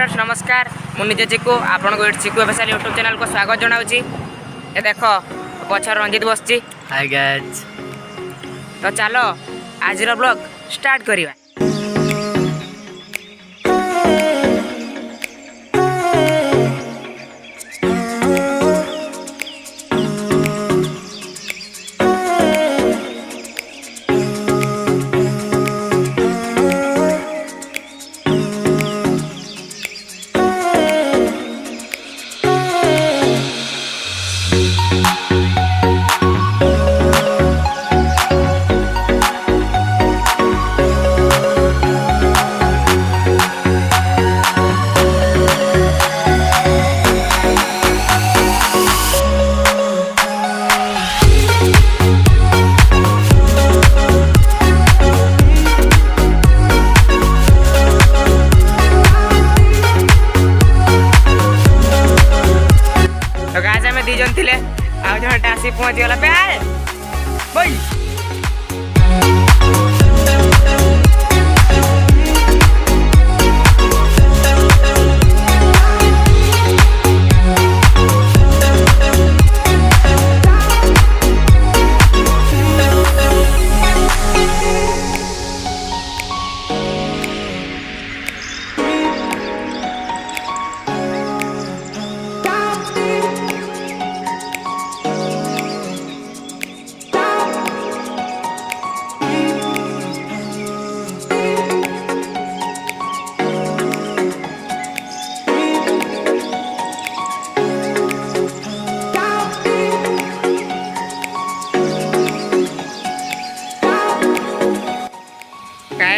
Friends नमस्कार मु निजे चिकू आपन को चिकू एफएसएल यूट्यूब चैनल को स्वागत जनाऊँगी। ये देख पछर रंजित बसची। हाय गाइस, तो चलो आज ब्लॉग स्टार्ट करिवा। तो गाइस हमें दी जन थिले आ जण आसी पहुंच गला पे आए बई।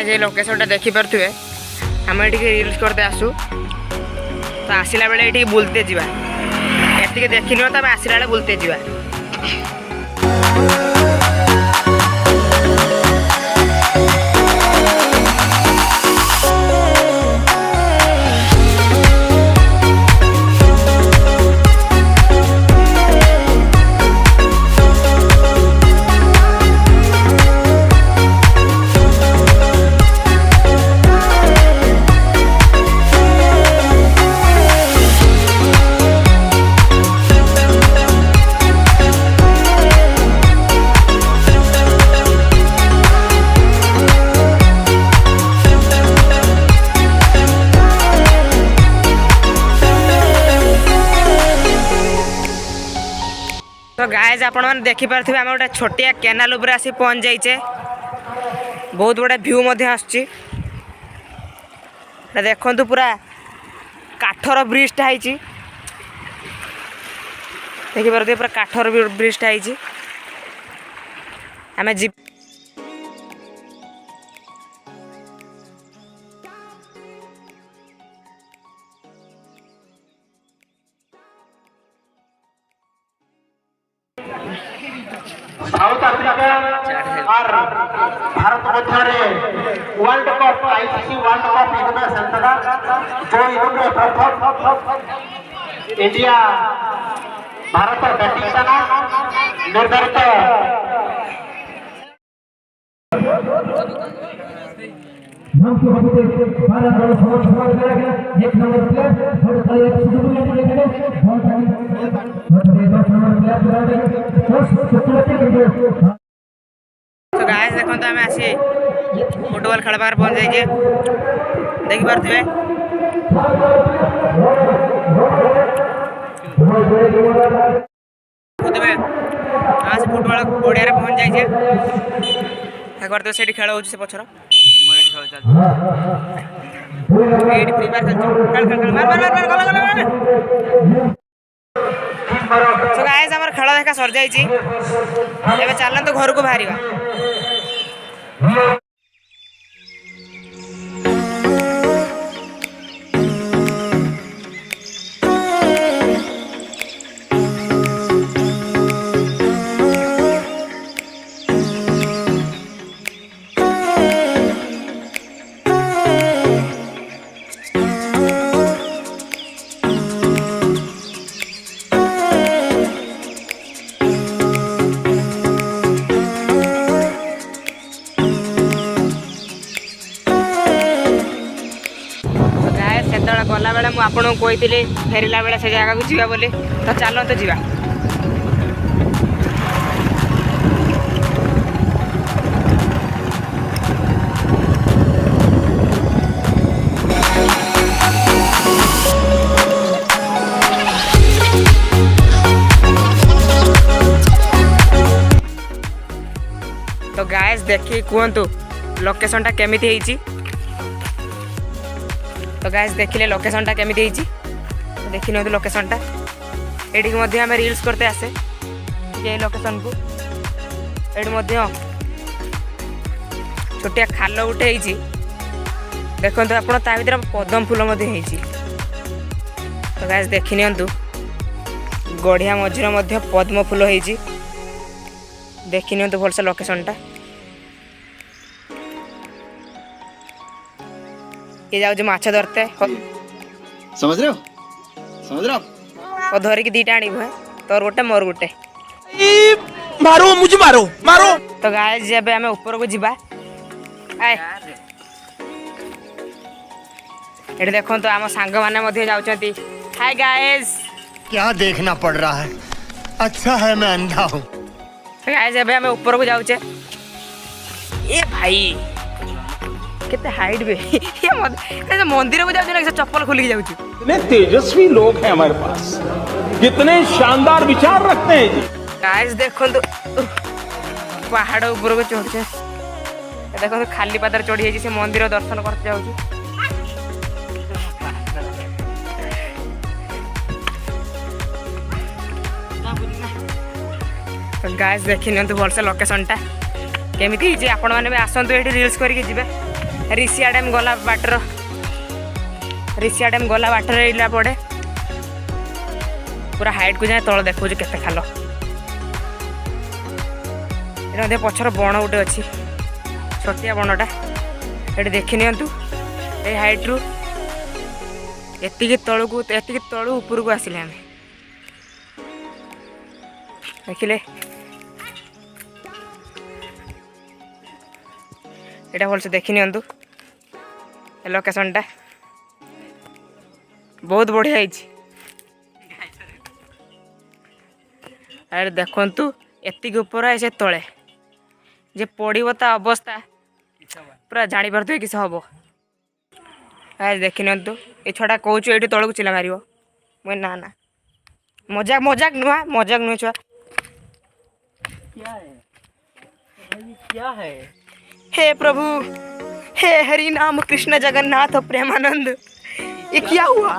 ये लोकेशन देखी पारे आम ये रिल्स करते आसू तो आसला बेले ये बुलते जावा ये देखी नुह तो आसला बेले बुलते जावा। तो गाइस आपण मैंने देखी पारे आम गोटे छोटिया केनाल उपर आसी पहुँच जाइए। बहुत बड़ा व्यू आसुची देखु पूरा काठर ब्रिजटा है देखी पारे पूरा काठर ब्रिजटा है आम जी साउथ आफ्रिका और भारत मध्य world cup ICC world cup event संतरा जो इवेंट प्रथम इंडिया भारत बैटिंग सेना निर्धारित एक नंबर तो गाइस देखो तो आम आसी फुटबॉल खेल पार पहुंच जाइए देखी पारे फुटबॉल पड़िया पहुंच जाइए तो से खेल हो पछर फ्री फायर खेल मार मार मार गला गला मार। तो गाइस हमर खेल देखा सर जाइए एबे चलन तो घर को बाहरिबा। आपको कही फेरला बेला से जगह को जीवा बोली तो चलते जीवा। तो गाइस देखिए कहतु लोकेशनटा केमिति ହେଇଛି। तो गाइस देखिले लोकेशनटा केमिति ହେଇଛି देखि नियंतु लोकेशनटा एठी मध्ये हमें रील्स करते आसे ये लोकेशन को एठी मध्ये छोटिया खाल उठे ହେଇଛି देखंतु आपण ता भीतर पद्म फूल मध्ये ହେଇଛି। तो गाइस देखि नियंतु गढ़िया मझिर मध्ये पद्म फूल ହେଇଛି देखि नियंतु भलसे लोकेशनटा ये जाऊ जो माछ धरते समझ रहे हो और धर की दीटा आनी है तोर गोटे मोर गोटे मारो मुझे मारो। तो गाइस जब हमें ऊपर को जीवा आए एटे देखो तो आम सांग माने मध्ये जाउचंती। हाय गाइस क्या देखना पड़ रहा है, अच्छा है मैं अंधा हूँ। तो गाइस जब हमें ऊपर को जाउचे ए भाई कितने हाइट बे ये मंदिर को जाउचे चप्पल खोल के जाउचे। कितने तेजस्वी लोग हैं हमारे पास, कितने शानदार विचार रखते हैं। गाइस देखो तो पहाड़ ऊपर को चढ़े देखो तो खाली पादर चढ़ी जाइए से मंदिर दर्शन करते जाऊँ। तो गाइस देखि नियंतु भलसे लोकेशनटा केमिति ହେଇଛି आपण माने भी आसंतु एठी रील्स करके जिबे। ऋषिया डैम गला बाटर इला पड़े पूरा हाइट को जाए तल देखो केते खाल ये पछर बण गोटे अच्छी छोटिया बणटा ये देखि नियंतु ए हाइट रु एतिकी तलू ऊपर को आसिले आम देखिले एटा भलसे देखि नियंतु लोकेशनटा बहुत बढ़िया है। अरे देखंतु एतिक ऊपर है से तले जे पड़ो ता अवस्था पूरा जानी पारे किस हम। आज देखि नियंतु ये छुआ कौन ये तौक चिला मार मुझे ना ना मजाक नुह छुआ क्या है हे प्रभु हे हरि नाम कृष्ण जगन्नाथ प्रेमानंद ये क्या हुआ।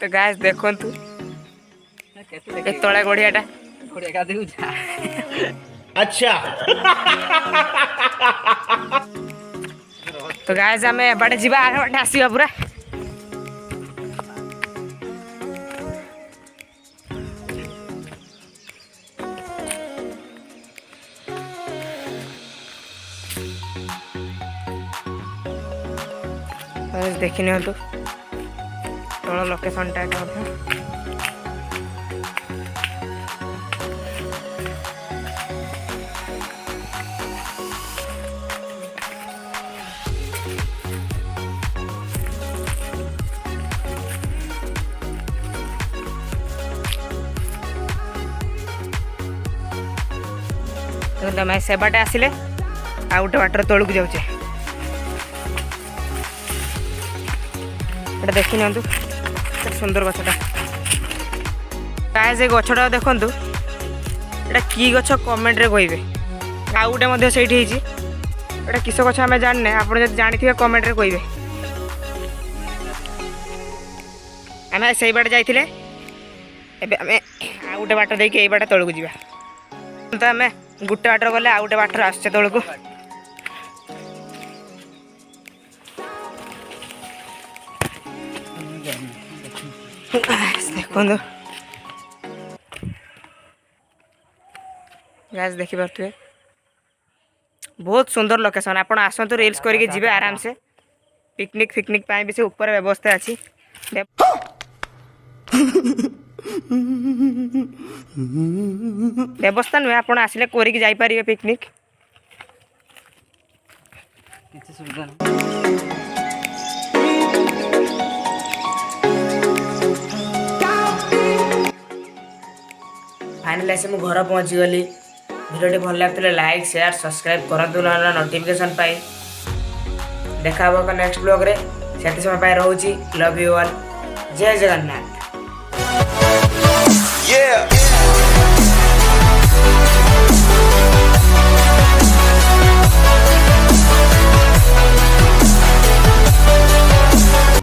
तो गाइस देखो तू ये तले गड़ियाटा अच्छा तो गाइस आम बाटे जी बाटे आसवा पूरा देखि नियंतु तल लोकेशनटा मैं से बाटे आसिले आ गोटे बाटर तौक जाऊे देखि नियंतु सुंदर गछटा गाइस ए गछटा देखंतु एटा की गछ कमेंट रे कहिबे आ गोटे मध्ये सेठी हेची एटा किस गछ हमें जानने आपण जब जानिथिबे कमेंट रे कहिबे। हमें सेई बाटे जाइथिले एबे हमें आ गोटे बाट देके एई बाट तळकु जिबा तो हमें गुटे बाटर गले आ गोटे बाटर आछे तळकु देखो गाइस देखि पारथुए बहुत सुंदर लोकेशन आपण आसंतु रील्स करके जिबे आराम से पिकनिक पाई भी से ऊपर व्यवस्था अच्छी व्यवस्था नुहे आप आसिले करके जाई परिबे पिकनिक କିଛି ସୁବିଧା ନାହିଁ। फाइनाली आसी घर पहुँचीगली भिडियो भल लगे लाइक शेयर सब्सक्राइब करूँ ना नोटिफिकेशन पाई देखा नेक्स्ट ब्लॉग रे से समय रोची लव यू ऑल जय जगन्नाथ।